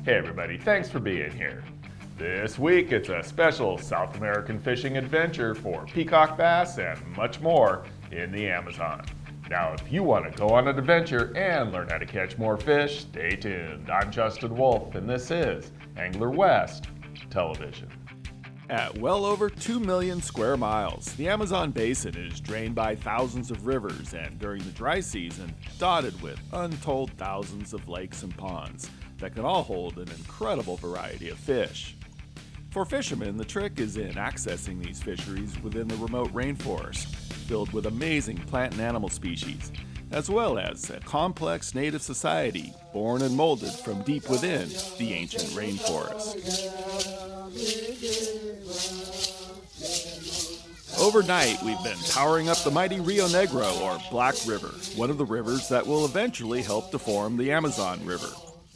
Hey everybody, thanks for being here. This week it's a special South American fishing adventure for peacock bass and much more in the Amazon. Now if you want to go on an adventure and learn how to catch more fish, stay tuned. I'm Justin Wolf and this is Angler West Television. At well over 2 million square miles, the Amazon basin is drained by thousands of rivers and during the dry season, dotted with untold thousands of lakes and ponds that can all hold an incredible variety of fish. For fishermen, the trick is in accessing these fisheries within the remote rainforest, filled with amazing plant and animal species, as well as a complex native society born and molded from deep within the ancient rainforest. Overnight, we've been powering up the mighty Rio Negro, or Black River, one of the rivers that will eventually help to form the Amazon River.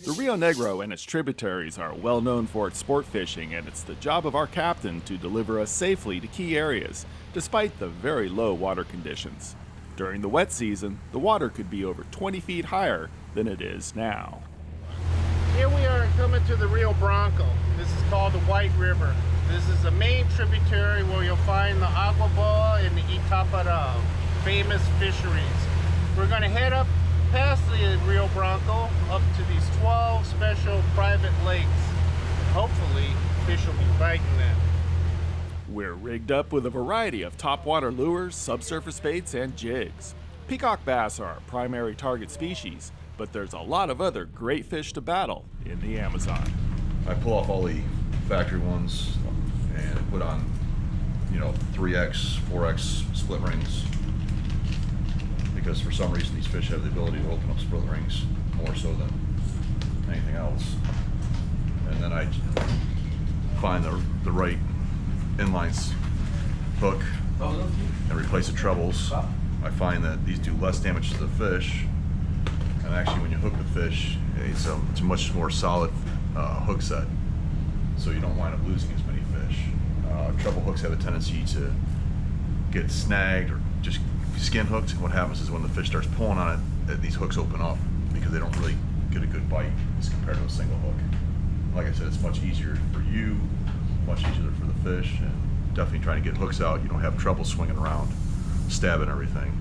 The Rio Negro and its tributaries are well known for its sport fishing, and it's the job of our captain to deliver us safely to key areas, despite the very low water conditions. During the wet season, the water could be over 20 feet higher than it is now. Here we are coming to the Rio Branco. This is called the White River. This is the main tributary where you'll find the Agua Boa and the Itapara, famous fisheries. We're going to head up past the Rio Branco up to these 12 special private lakes. Hopefully, fish will be biting them. We're rigged up with a variety of topwater lures, subsurface baits, and jigs. Peacock bass are our primary target species, but there's a lot of other great fish to battle in the Amazon. I pull off all the factory ones and put on, 3X, 4X split rings, because for some reason these fish have the ability to open up split rings more so than anything else. And then I find the right inline hook and replace the trebles. I find that these do less damage to the fish, and actually when you hook the fish, it's a much more solid hook set, so you don't wind up losing as many fish. Treble hooks have a tendency to get snagged or just skin hooked, and what happens is when the fish starts pulling on it, these hooks open up because they don't really get a good bite as compared to a single hook. Like I said, it's much easier for you, much easier for the fish, and definitely trying to get hooks out. You don't have trouble swinging around, stabbing everything,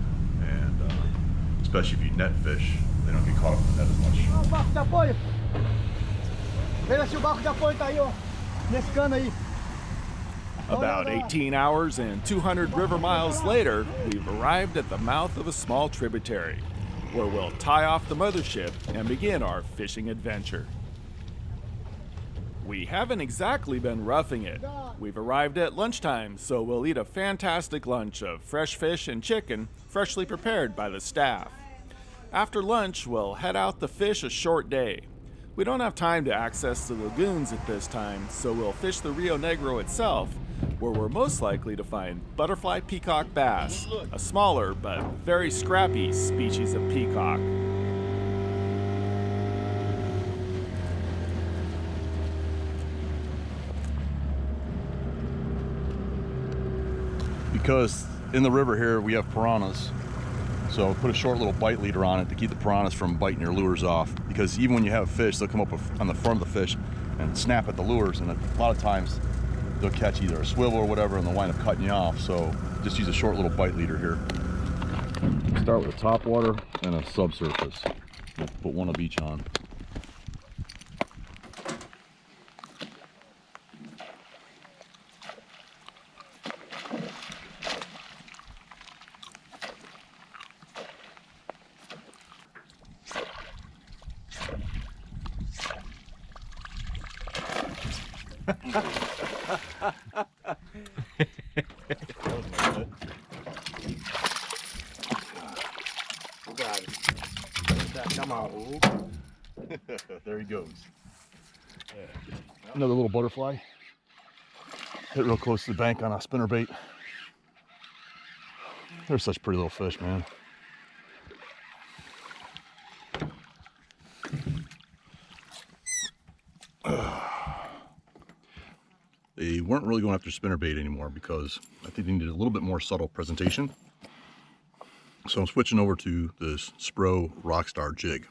and especially if you net fish, they don't get caught up in the net as much. About 18 hours and 200 river miles later, we've arrived at the mouth of a small tributary, where we'll tie off the mothership and begin our fishing adventure. We haven't exactly been roughing it. We've arrived at lunchtime, so we'll eat a fantastic lunch of fresh fish and chicken, freshly prepared by the staff. After lunch, we'll head out to fish a short day. We don't have time to access the lagoons at this time, so we'll fish the Rio Negro itself, where we're most likely to find butterfly peacock bass, a smaller but very scrappy species of peacock. Because in the river here we have piranhas, so put a short little bite leader on it to keep the piranhas from biting your lures off, because even when you have fish, they'll come up on the front of the fish and snap at the lures, and a lot of times they'll catch either a swivel or whatever and they'll wind up cutting you off. So just use a short little bite leader here. Start with a top water and a subsurface. Put one of each on. Come on. There he goes. Another little butterfly. Hit real close to the bank on a spinnerbait. They're such pretty little fish, man. They weren't really going after spinnerbait anymore because I think they needed a little bit more subtle presentation. So I'm switching over to this Spro Rockstar jig.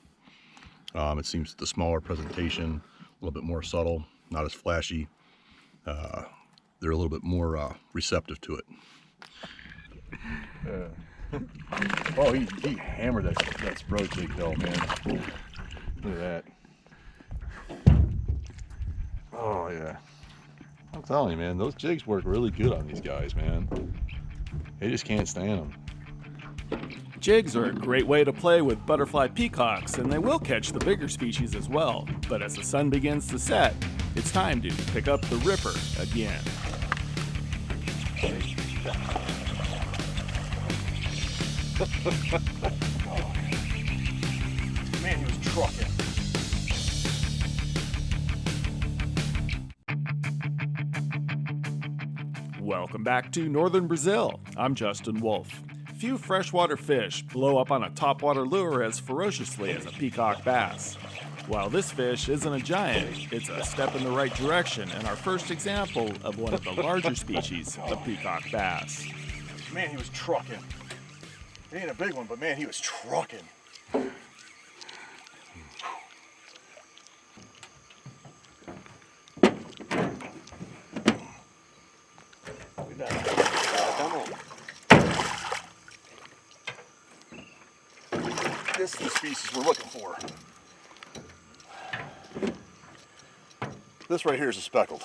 It seems the smaller presentation, little bit more subtle, not as flashy. They're a little bit more receptive to it. Oh, he hammered that spro jig though, man. Look at that. Oh yeah. I'm telling you, man, those jigs work really good on these guys, man. They just can't stand them. Jigs are a great way to play with butterfly peacocks, and they will catch the bigger species as well. But as the sun begins to set, it's time to pick up the ripper again. Man, he was trucking. Welcome back to Northern Brazil. I'm Justin Wolf. Few freshwater fish blow up on a topwater lure as ferociously as a peacock bass. While this fish isn't a giant, it's a step in the right direction and our first example of one of the larger species of peacock bass. Man, he was trucking. He ain't a big one, but man, he was trucking. This is the species we're looking for. This right here is a speckled.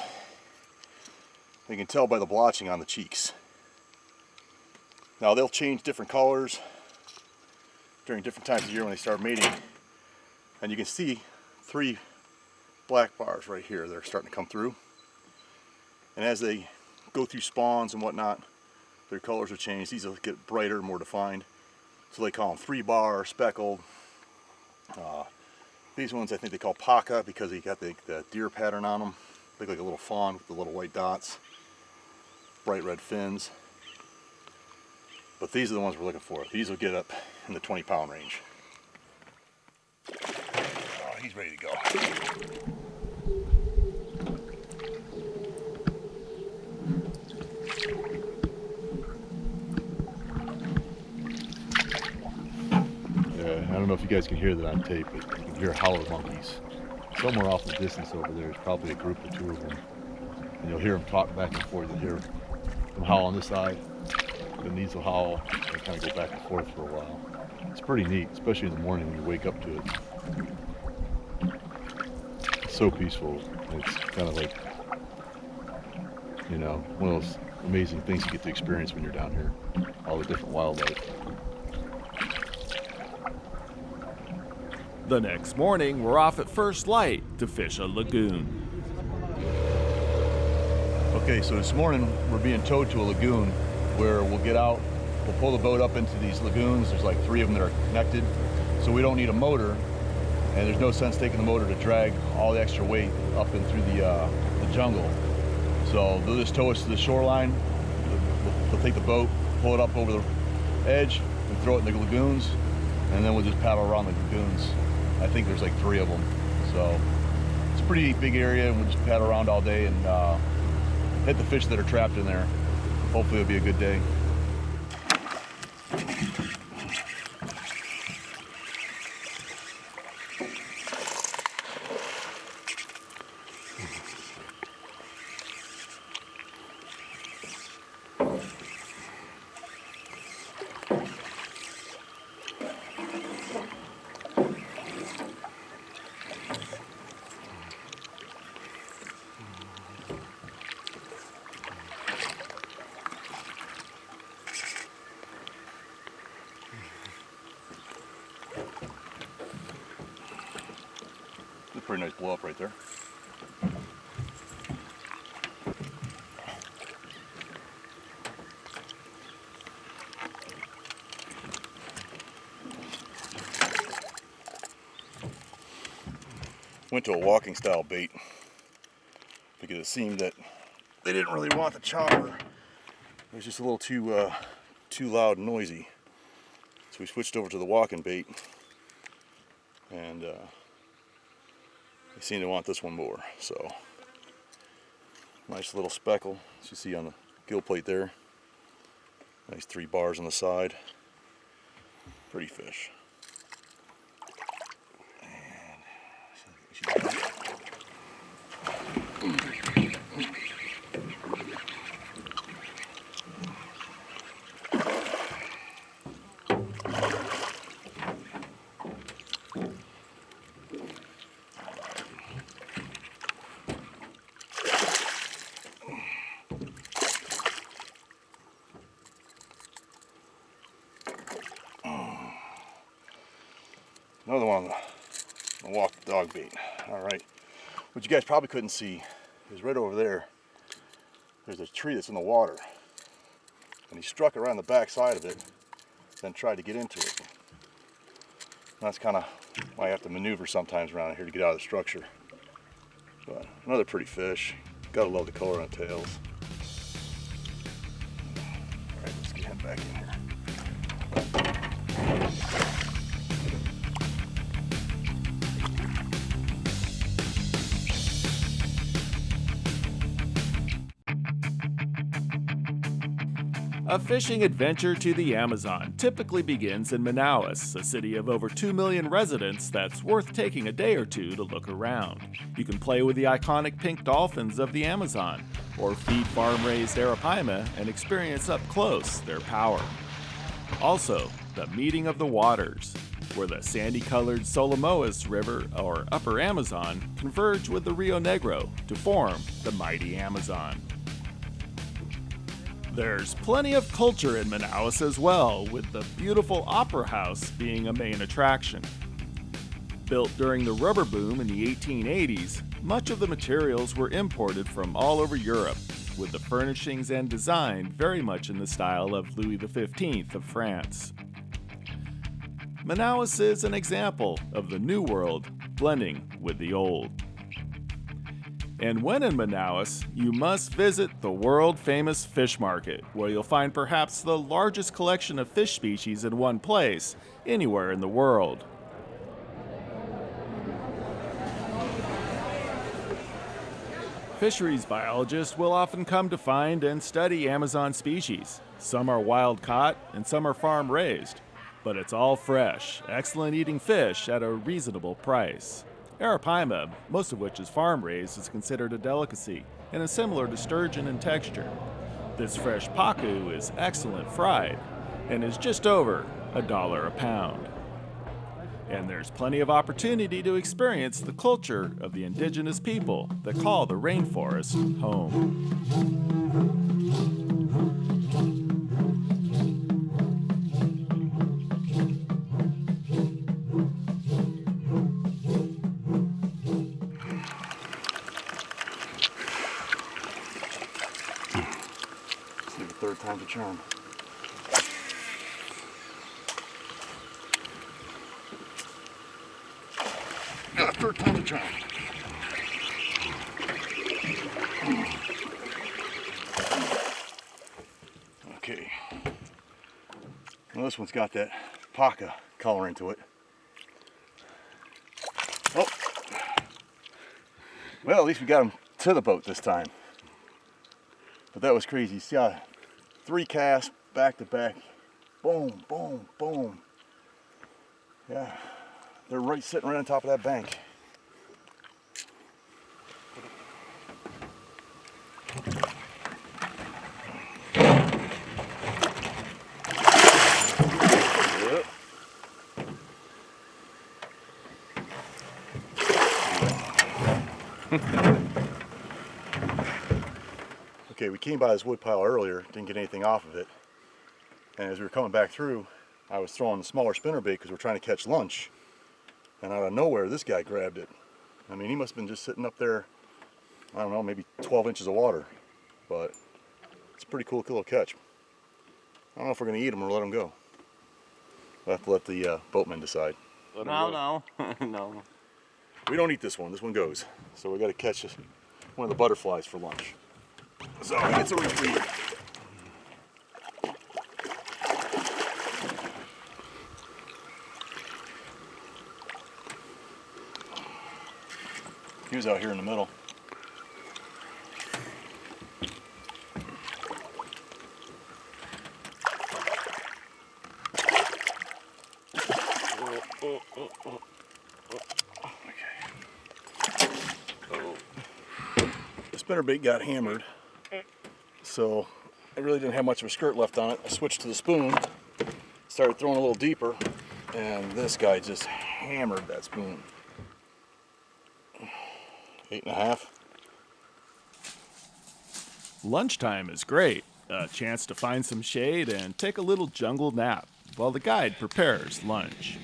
You can tell by the blotching on the cheeks. Now they'll change different colors during different times of year when they start mating. And you can see 3 black bars right here that are starting to come through. And as they go through spawns and whatnot, their colors will change. These will get brighter, more defined. So they call them 3-bar, speckled. These ones I think they call paca because they got the deer pattern on them. Look like a little fawn with the little white dots. Bright red fins. But these are the ones we're looking for. These will get up in the 20-pound range. Oh, he's ready to go. I don't know if you guys can hear that on tape, but you can hear howler monkeys. Somewhere off in the distance over there is probably a group of 2 of them. And you'll hear them talk back and forth. You'll hear them howl on this side, then these will howl, and kind of go back and forth for a while. It's pretty neat, especially in the morning when you wake up to it. It's so peaceful. It's kind of like, you know, one of those amazing things you get to experience when you're down here. All the different wildlife. The next morning, we're off at first light to fish a lagoon. Okay, so this morning we're being towed to a lagoon where we'll get out, we'll pull the boat up into these lagoons. There's like 3 of them that are connected, so we don't need a motor, and there's no sense taking the motor to drag all the extra weight up and through the jungle. So they'll just tow us to the shoreline, they'll take the boat, pull it up over the edge, and throw it in the lagoons, and then we'll just paddle around the lagoons. I think there's like 3 of them, so it's a pretty big area, and we'll just paddle around all day and hit the fish that are trapped in there. Hopefully it'll be a good day. Pretty nice blow up right there. Went to a walking style bait because it seemed that they didn't really want the chopper. It was just a little too loud and noisy. So we switched over to the walking bait, and they seem to want this one more. So nice little speckle, as you see on the gill plate there. Nice 3 bars on the side. Pretty fish. And and walk the dog bait. All right. What you guys probably couldn't see is right over there, there's a tree that's in the water. And he struck around the back side of it, then tried to get into it. And that's kind of why I have to maneuver sometimes around here to get out of the structure. But another pretty fish. Gotta love the color on the tails. All right, let's get him back in here. A fishing adventure to the Amazon typically begins in Manaus, a city of over 2 million residents that's worth taking a day or two to look around. You can play with the iconic pink dolphins of the Amazon, or feed farm-raised Arapaima and experience up close their power. Also, the meeting of the waters, where the sandy-colored Solomoas River, or Upper Amazon, converge with the Rio Negro to form the mighty Amazon. There's plenty of culture in Manaus as well, with the beautiful Opera House being a main attraction. Built during the rubber boom in the 1880s, much of the materials were imported from all over Europe, with the furnishings and design very much in the style of Louis XV of France. Manaus is an example of the new world blending with the old. And when in Manaus, you must visit the world-famous fish market, where you'll find perhaps the largest collection of fish species in one place anywhere in the world. Fisheries biologists will often come to find and study Amazon species. Some are wild-caught and some are farm-raised, but it's all fresh, excellent-eating fish at a reasonable price. Arapaima, most of which is farm-raised, is considered a delicacy and is similar to sturgeon in texture. This fresh pacu is excellent fried and is just over $1 a pound. And there's plenty of opportunity to experience the culture of the indigenous people that call the rainforest home. Third time's a charm. Third time's a charm. Okay. Well, this one's got that paca color into it. Oh. Well, at least we got him to the boat this time. But that was crazy. See how 3 casts back to back, boom, boom, boom. Yeah, they're sitting right on top of that bank. Yep. Okay, we came by this wood pile earlier, didn't get anything off of it. And as we were coming back through, I was throwing the smaller spinnerbait because we're trying to catch lunch. And out of nowhere, this guy grabbed it. I mean, he must have been just sitting up there, I don't know, maybe 12 inches of water. But it's a pretty cool little catch. I don't know if we're going to eat him or let him go. We'll have to let the boatman decide. No. We don't eat this one. This one goes. So we got to catch one of the butterflies for lunch. So it's a retreat. He was out here in the middle. The spinnerbait got hammered. So I really didn't have much of a skirt left on it. I switched to the spoon, started throwing a little deeper, and this guy just hammered that spoon. 8.5. Lunchtime is great. A chance to find some shade and take a little jungle nap while the guide prepares lunch.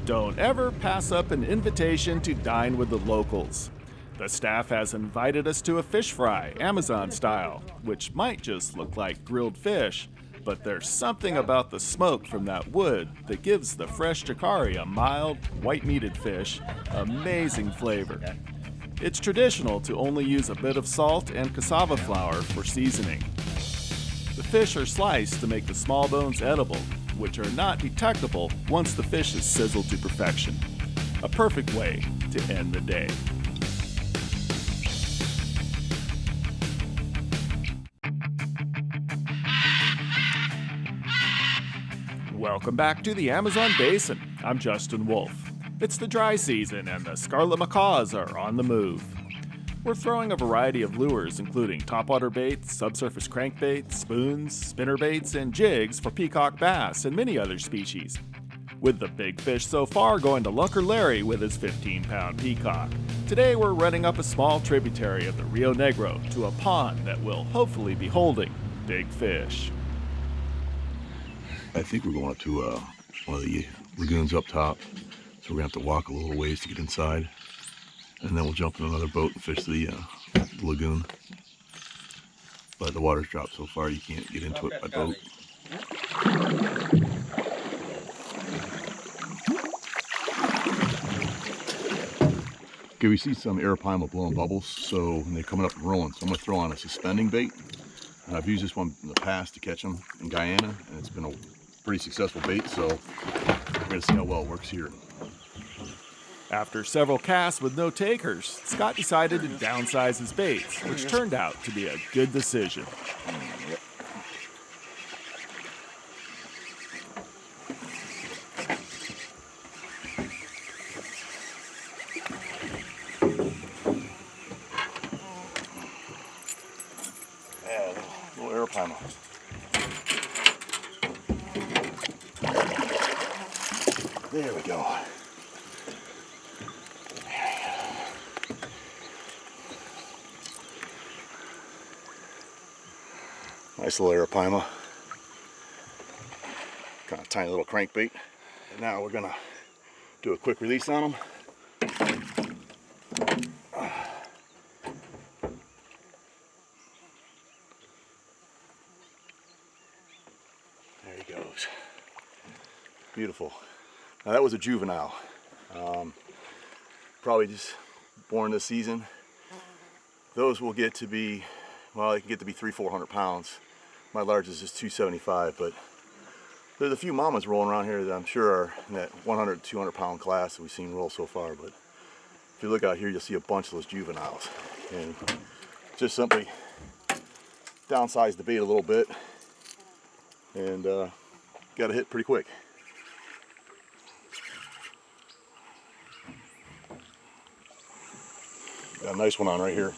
Don't ever pass up an invitation to dine with the locals. The staff has invited us to a fish fry, Amazon style, which might just look like grilled fish, but there's something about the smoke from that wood that gives the fresh jacare, a mild, white-meated fish, amazing flavor. It's traditional to only use a bit of salt and cassava flour for seasoning. The fish are sliced to make the small bones edible, which are not detectable once the fish is sizzled to perfection. A perfect way to end the day. Welcome back to the Amazon Basin. I'm Justin Wolf. It's the dry season and the scarlet macaws are on the move. We're throwing a variety of lures including topwater baits, subsurface crankbaits, spoons, spinnerbaits, and jigs for peacock bass and many other species. With the big fish so far going to Lunker Larry with his 15-pound peacock. Today we're running up a small tributary of the Rio Negro to a pond that will hopefully be holding big fish. I think we're going up to one of the lagoons up top, so we're going to have to walk a little ways to get inside, and then we'll jump in another boat and fish the lagoon. But the water's dropped so far you can't get into it by boat. Okay, we see some Arapaima blowing bubbles, so they're coming up and rolling, so I'm going to throw on a suspending bait. I've used this one in the past to catch them in Guyana, and it's been a pretty successful bait, so we're going to see how well it works here. After several casts with no takers, Scott decided to downsize his baits, which turned out to be a good decision. Yeah, little Arapaima. There we go. Nice little Arapaima. Kind of tiny little crankbait. And now we're gonna do a quick release on them. There he goes. Beautiful. Now that was a juvenile. Probably just born this season. Those will get to be, well, they can get to be 300-400 pounds. My largest is 275, but there's a few mamas rolling around here that I'm sure are in that 100-200 pound class that we've seen roll so far. But if you look out here, you'll see a bunch of those juveniles. And just simply downsize the bait a little bit and got to hit pretty quick. Got a nice one on right here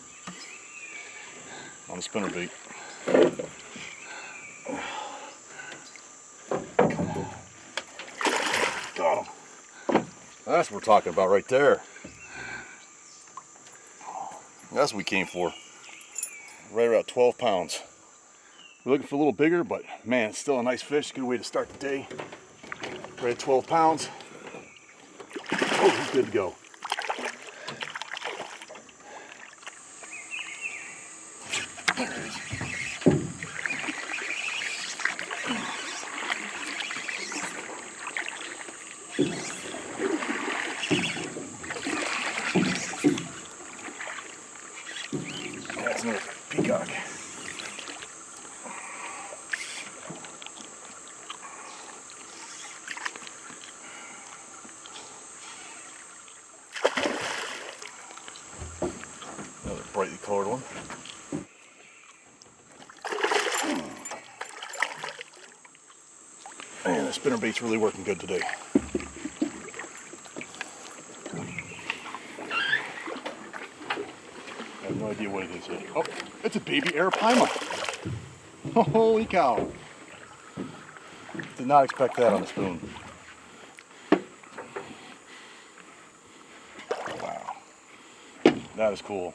on the spinnerbait. Got him. That's what we're talking about right there. That's what we came for. Right around 12 pounds. We're looking for a little bigger, but man, it's still a nice fish. Good way to start the day. Right at 12 pounds. Oh, he's good to go. There it is. That's another peacock. Another brightly colored one. Man, the spinnerbait's really working good today. I have no idea what it is yet. Oh, it's a baby Arapaima. Holy cow. Did not expect that on the spoon. Wow. That is cool.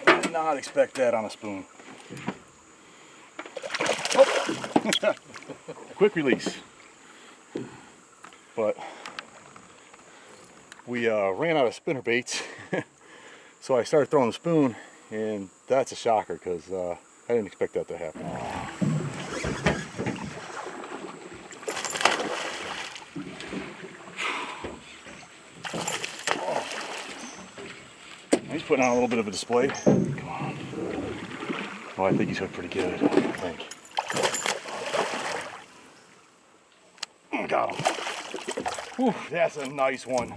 Did not expect that on a spoon. Oh. Quick release. but we ran out of spinner baits. So I started throwing the spoon, and that's a shocker because I didn't expect that to happen. He's putting on a little bit of a display. Come on. Oh, I think he's hooked pretty good. I think. Got him. Whew, that's a nice one.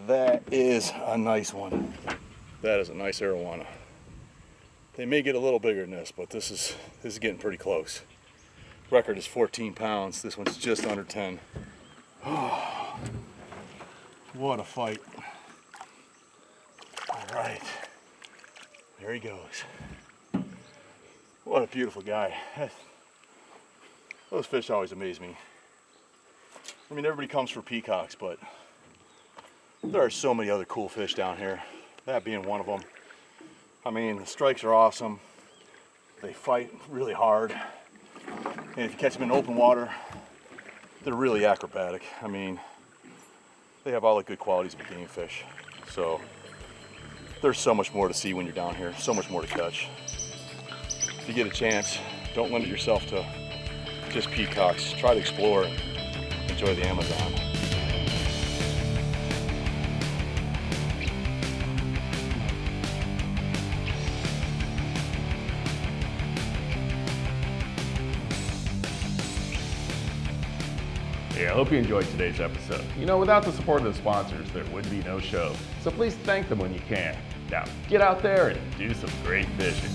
That is a nice one. That is a nice Arawana. They may get a little bigger than this, but this is getting pretty close. Record is 14 pounds. This one's just under 10. Oh, what a fight. All right, there he goes. What a beautiful guy. Those fish always amaze me. I mean, everybody comes for peacocks, but there are so many other cool fish down here, that being one of them. I mean, the strikes are awesome. They fight really hard. And if you catch them in open water, they're really acrobatic. I mean, they have all the good qualities of a game fish. So there's so much more to see when you're down here, so much more to catch. If you get a chance, don't limit yourself to just peacocks. Try to explore and enjoy the Amazon. Hey, I hope you enjoyed today's episode. You know, without the support of the sponsors, there would be no show. So please thank them when you can. Now, get out there and do some great fishing.